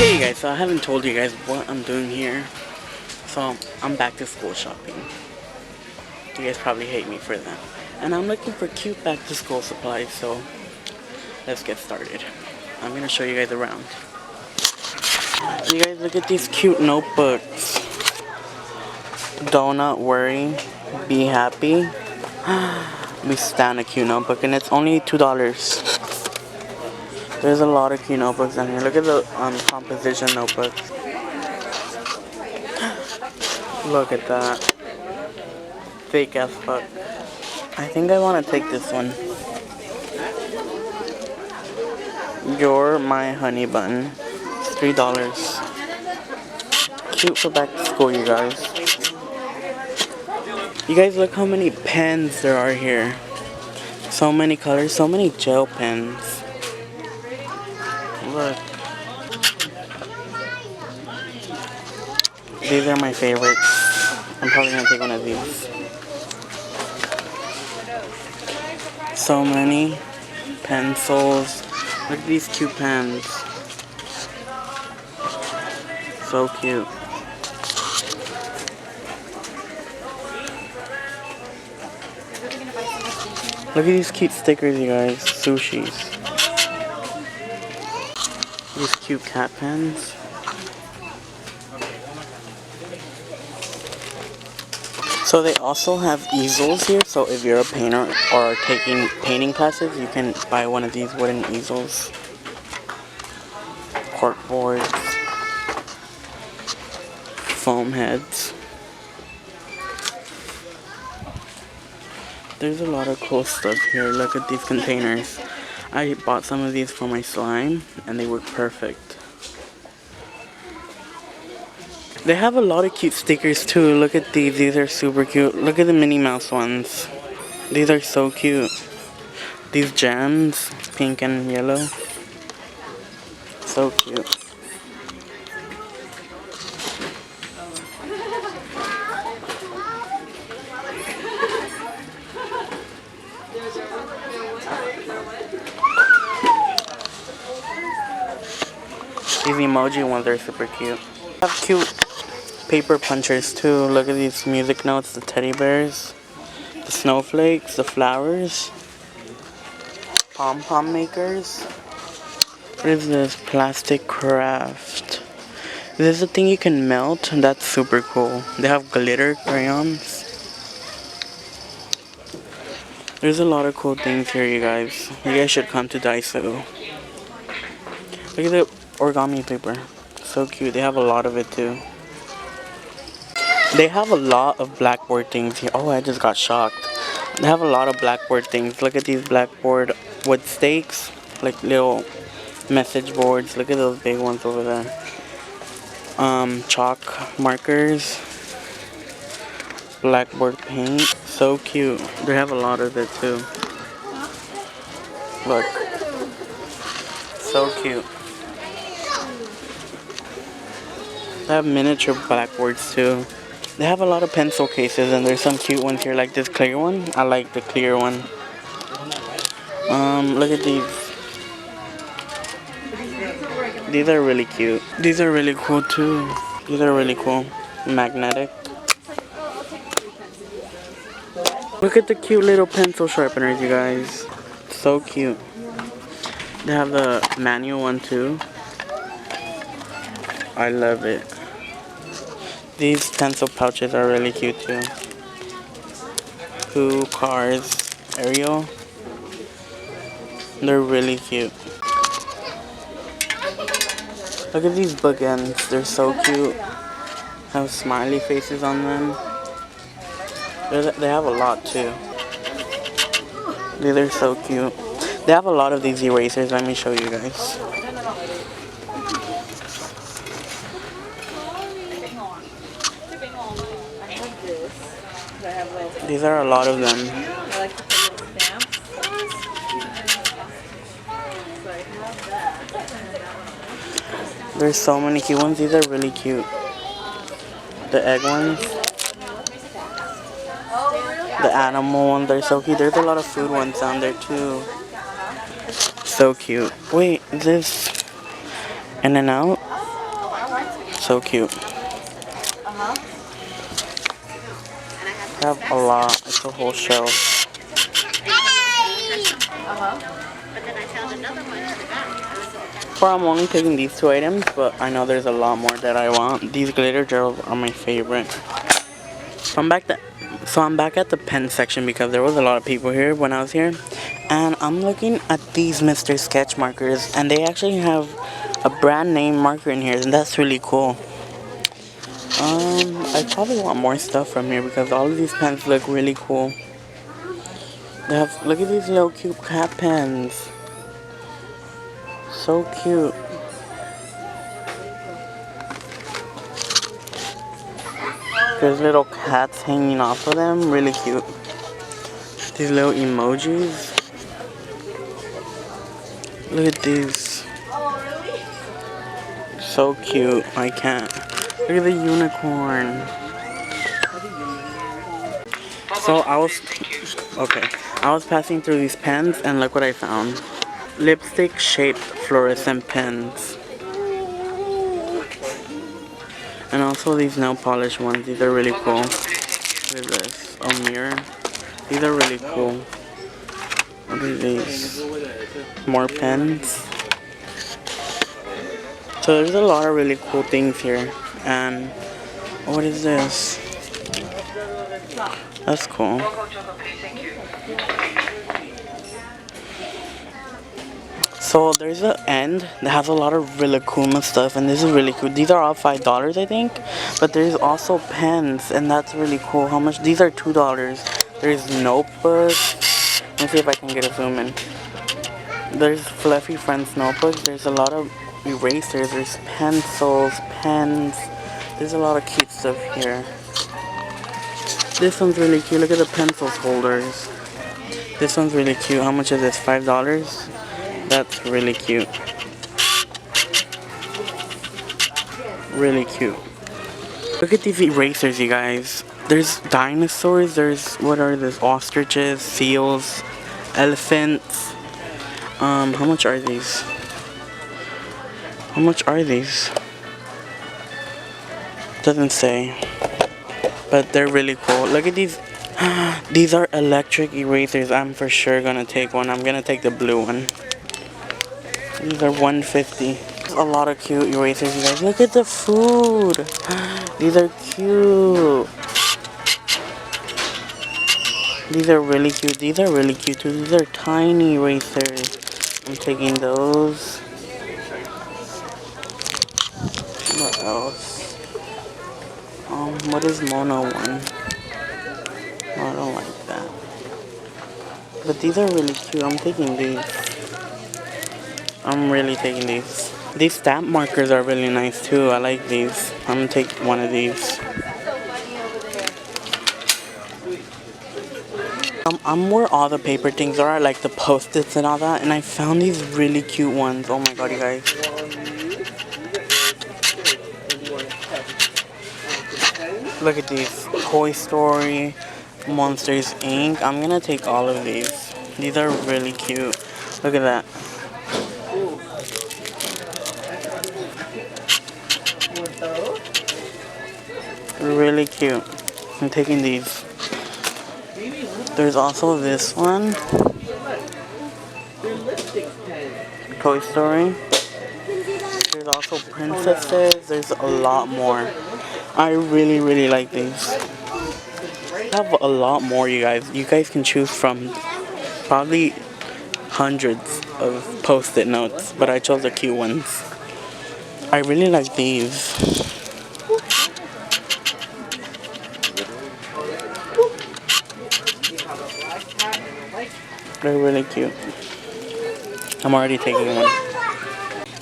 Hey guys, so I haven't told you guys what I'm doing here. So I'm back to school shopping. You guys probably hate me for that. And I'm looking for cute back to school supplies, so let's get started. I'm gonna show you guys around. You guys look at these cute notebooks. Do not worry, be happy. We stand a cute notebook and it's only $2. There's a lot of cute notebooks down here. Look at the composition notebooks. Look at that. Fake as fuck. I think I want to take this one. You're my honey bun. It's $3. Cute for back to school, you guys. You guys look how many pens there are here. So many colors, so many gel pens. Look. These are my favorites. I'm probably gonna take one of these. So many pencils. Look at these cute pens. So cute. Look at these cute stickers, you guys. Sushis. These cute cat pens. So they also have easels here, so if you're a painter or taking painting classes, you can buy one of these wooden easels. Cork boards. Foam heads. There's a lot of cool stuff here. Look at these containers. I bought some of these for my slime and they work perfect. They have a lot of cute stickers too. Look at these. These are super cute. Look at the Minnie Mouse ones. These are so cute. These gems, pink and yellow. So cute. These emoji ones are super cute. I have cute paper punchers too. Look at these music notes, the teddy bears, the snowflakes, the flowers, pom-pom makers. What is this? Plastic craft. This is a thing you can melt. That's super cool. They have glitter crayons. There's a lot of cool things here, you guys. You guys should come to DAISO. Look at the origami paper. So cute. They have a lot of it too. They have a lot of blackboard things here. Oh, I just got shocked. They have a lot of blackboard things. Look at these blackboard wood stakes. Like little message boards. Look at those big ones over there. Chalk markers. Blackboard paint. So cute. They have a lot of it too. Look. So cute. They have miniature blackboards too. They have a lot of pencil cases and there's some cute ones here like this clear one. I like the clear one. Look at these. These are really cute. These are really cool too. These are really cool. Magnetic. Look at the cute little pencil sharpeners, you guys. So cute. They have the manual one too. I love it. These pencil pouches are really cute too. Who, Cars, Ariel. They're really cute. Look at these bookends. They're so cute. Have smiley faces on them. They have a lot too. These are so cute. They have a lot of these erasers. Let me show you guys. These are a lot of them. There's so many cute ones. These are really cute. The egg ones. The animal ones are so cute. There's a lot of food ones down there too. So cute. Wait, is this In and Out? So cute. I have a lot. It's a whole shelf. For I'm only taking these 2 items, but I know there's a lot more that I want. These glitter gels are my favorite. So I'm back at the pen section because there was a lot of people here when I was here. And I'm looking at these Mr. Sketch markers, and they actually have a brand name marker in here, and that's really cool. I probably want more stuff from here because all of these pens look really cool. They have, look at these little cute cat pens. So cute. There's little cats hanging off of them, really cute. These little emojis. Look at these. So cute, I can't. Look at the unicorn. So I was passing through these pens and look what I found. Lipstick shaped fluorescent pens. And also these nail polish ones, these are really cool. What is this? A mirror. These are really cool. What are these? More pens. So there's a lot of really cool things here. And what is this? That's cool. So there's an end that has a lot of really cool stuff, and this is really cool. These are all $5, I think, but there's also pens, and that's really cool. How much? These are $2. There's notebooks. Let me see if I can get a zoom in. There's Fluffy Friends notebooks. There's a lot of erasers. There's pencils, pens. There's a lot of cute stuff here. This one's really cute. Look at the pencils holders. This one's really cute. How much is this? $5? That's really cute. Really cute. Look at these erasers, you guys. There's dinosaurs. There's, what are these? Ostriches, seals, elephants. How much are these? How much are these? Doesn't say. But they're really cool. Look at these. These are electric erasers. I'm for sure gonna take one. I'm gonna take the blue one. These are $1.50. A lot of cute erasers, you guys. Look at the food. These are cute. These are really cute. These are really cute too. These are tiny erasers. I'm taking those. What else? What is Mono one? Oh, I don't like that. But these are really cute. I'm taking these. I'm really taking these. These stamp markers are really nice too. I like these. I'm gonna take one of these. I'm where all the paper things are, like the post-its and all that, and I found these really cute ones. Oh my god, you guys. Look at these. Toy Story, Monsters Inc. I'm gonna take all of these. These are really cute. Look at that. Really cute. I'm taking these. There's also this one. Toy Story. There's also princesses. There's a lot more. I really like these. I have a lot more, you guys. You guys can choose from probably hundreds of post-it notes, but I chose the cute ones. I really like these. They're really cute. I'm already taking one.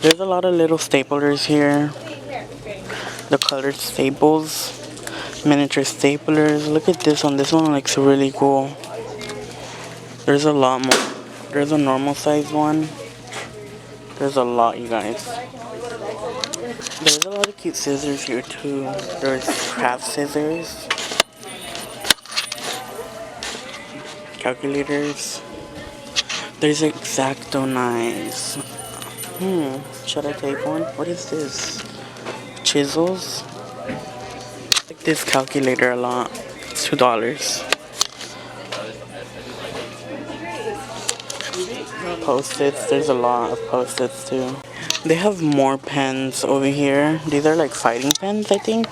There's a lot of little staplers here. The colored staples. Miniature staplers. Look at this one. This one looks really cool. There's a lot more. There's a normal size one. There's a lot, you guys. There's a lot of cute scissors here too. There's craft scissors. Calculators. There's X-Acto knives. Should I take one? What is this? chisels. I like this calculator a lot. It's $2. Post-its. There's a lot of post-its too. They have more pens over here. These are like fighting pens, I think.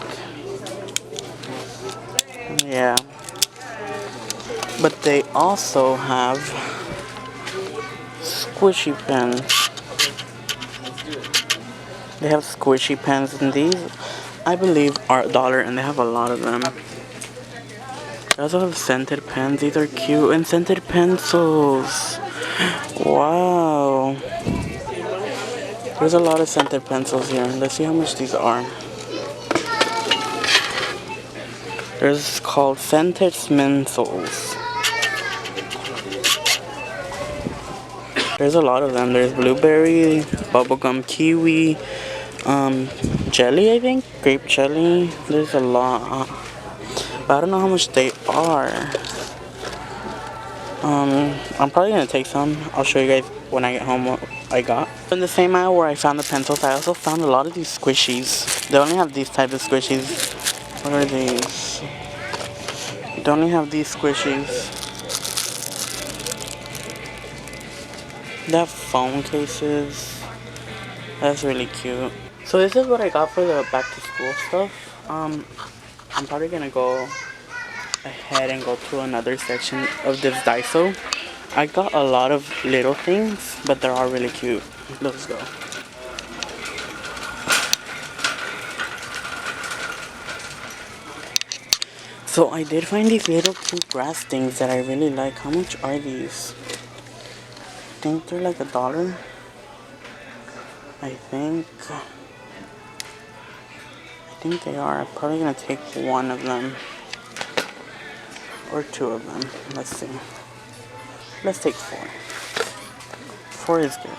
Yeah. But they also have squishy pens. They have squishy pens, and these, I believe, are $1, and they have a lot of them. They also have scented pens. These are cute. And scented pencils. Wow. There's a lot of scented pencils here. Let's see how much these are. There's called scented pencils. There's a lot of them. There's blueberry, bubblegum, kiwi, jelly, I think, grape jelly. There's a lot, but I don't know how much they are. I'm probably gonna take some. I'll show you guys when I get home what I got. In the same aisle where I found the pencils, I also found a lot of these squishies. They only have these type of squishies. What are these? They only have these squishies. They have phone cases. That's really cute. So this is what I got for the back to school stuff. I'm probably gonna go ahead and go to another section of this DAISO. I got a lot of little things, but they're all really cute. Let's go. So I did find these little cute grass things that I really like. How much are these? I think they're like $1. I think they are. I'm probably gonna take one of them. Or two of them. Let's see. Let's take 4. 4 is good.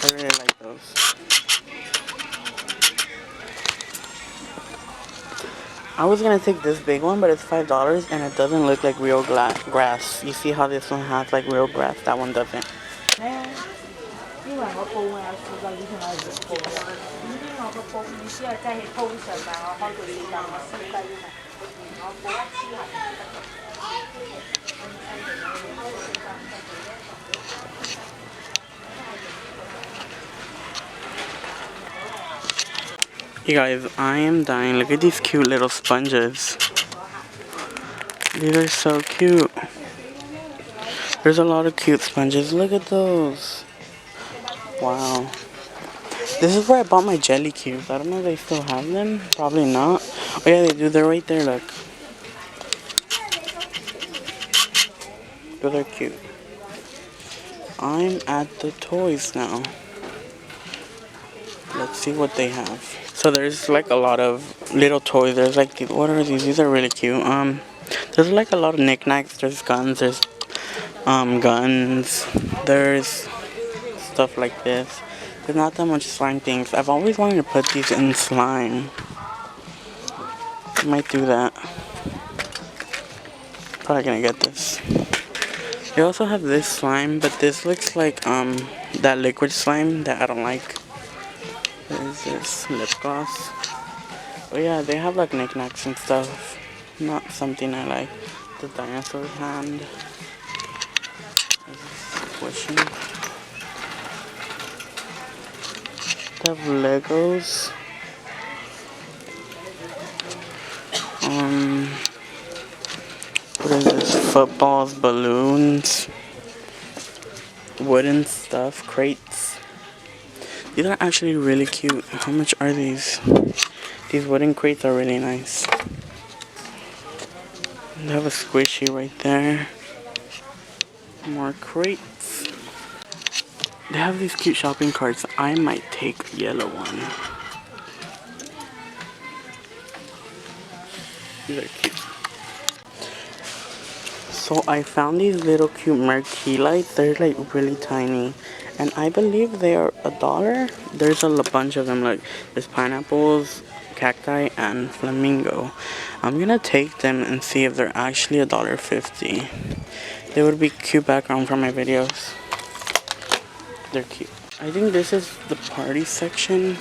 I really like those. I was gonna take this big one, but it's $5 and it doesn't look like real grass. You see how this one has like real grass? That one doesn't. You guys, I am dying. Look at these cute little sponges. These are so cute. There's a lot of cute sponges. Look at those. Wow. This is where I bought my jelly cubes. I don't know if they still have them. Probably not. Oh yeah, they do. They're right there, look. Those are cute. I'm at the toys now. Let's see what they have. So there's like a lot of little toys. There's like, what are these? These are really cute. There's like a lot of knickknacks. There's guns. There's guns. There's stuff like this. There's not that much slime things. I've always wanted to put these in slime. I might do that. Probably gonna get this. They also have this slime, but this looks like that liquid slime that I don't like. What is this? Lip gloss. Oh yeah, they have like knickknacks and stuff. Not something I like. The dinosaur hand. Squishing. They have Legos. What is this? Footballs, balloons, wooden stuff, crates. These are actually really cute. How much are these? These wooden crates are really nice. They have a squishy right there. More crates. They have these cute shopping carts. I might take the yellow one. These are cute. So I found these little cute marquee lights. They're like really tiny. And I believe they are $1. There's a bunch of them. Like there's pineapples, cacti, and flamingo. I'm gonna take them and see if they're actually $1.50. They would be cute background for my videos. They're cute. I think this is the party section.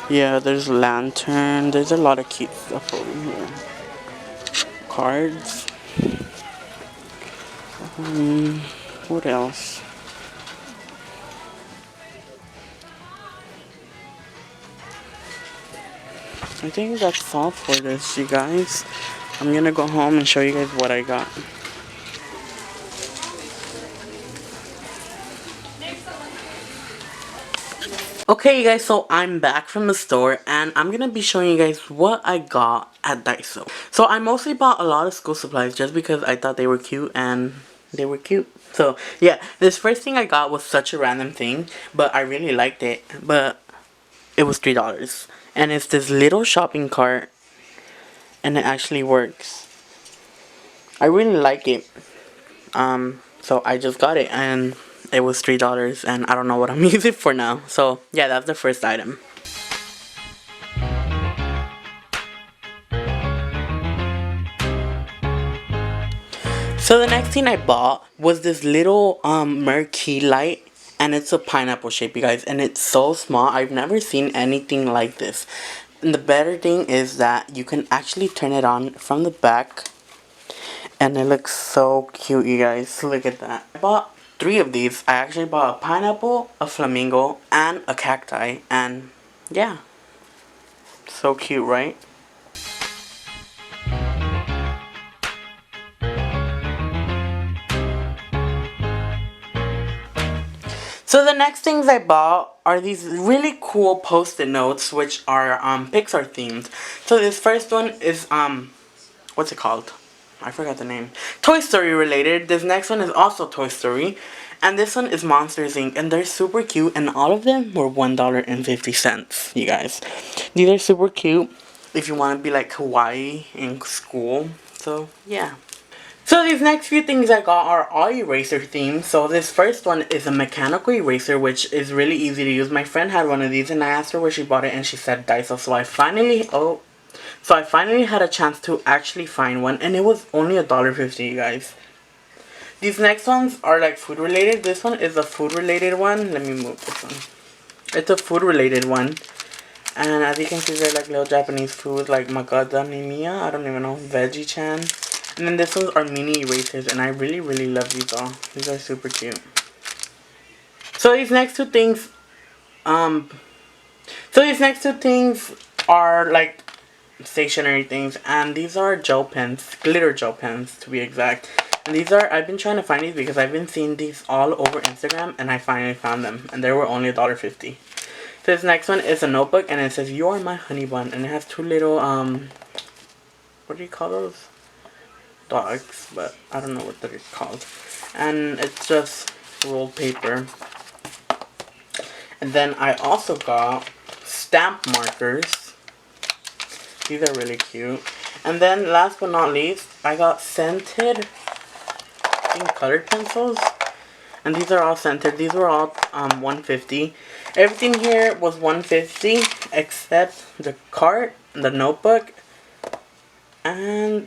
Yeah, there's lantern. There's a lot of cute stuff over here. Cards. What else? I think that's all for this, you guys. I'm gonna go home and show you guys what I got. Okay, you guys, so I'm back from the store and I'm gonna be showing you guys what I got at DAISO. So I mostly bought a lot of school supplies just because I thought they were cute and they were cute. So yeah, this first thing I got was such a random thing, but I really liked it. But it was $3. And it's this little shopping cart and it actually works. I really like it. So I just got it and it was $3 and I don't know what I'm using it for now. So yeah, that's the first item. So the next thing I bought was this little marquee light, and it's a pineapple shape, you guys, and it's so small. I've never seen anything like this. And the better thing is that you can actually turn it on from the back, and it looks so cute, you guys. Look at that. I bought 3 of these. I actually bought a pineapple, a flamingo, and a cacti, and yeah, so cute, right? So the next things I bought are these really cool post-it notes, which are Pixar themed. So this first one is what's it called? I forgot the name. Toy Story related. This next one is also Toy Story, and this one is Monsters Inc. And they're super cute, and all of them were $1.50. You guys, these are super cute if you want to be like Hawaii in school. So yeah. So these next few things I got are all eraser themed. So this first one is a mechanical eraser, which is really easy to use. My friend had one of these and I asked her where she bought it and she said DAISO. So I finally had a chance to actually find one, and it was only $1.50, you guys. These next ones are like food related. This one is a food related one. Let me move this one. It's a food related one. And as you can see, they're like little Japanese food like macadamia, I don't even know, veggie-chan. And then this ones are mini erasers, and I really love these all. These are super cute. So these next two things, are like stationary things, and these are gel pens, glitter gel pens to be exact. And these are, I've been trying to find these because I've been seeing these all over Instagram, and I finally found them, and they were only $1.50. So this next one is a notebook, and it says, "You are my honey bun," and it has 2 little, what do you call those? Dogs, but I don't know what they're called. And it's just rolled paper. And then I also got stamp markers. These are really cute. And then last but not least, I got scented, I think, colored pencils. And these are all scented. These were all $1.50. Everything here was $1.50 except the cart, the notebook, and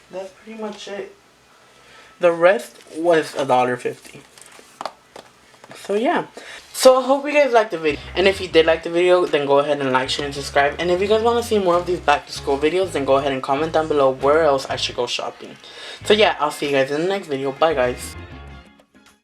that's pretty much it. The rest was $1.50. So yeah. So I hope you guys liked the video. And if you did like the video, then go ahead and like, share, and subscribe. And if you guys want to see more of these back to school videos, then go ahead and comment down below where else I should go shopping. So yeah, I'll see you guys in the next video. Bye guys.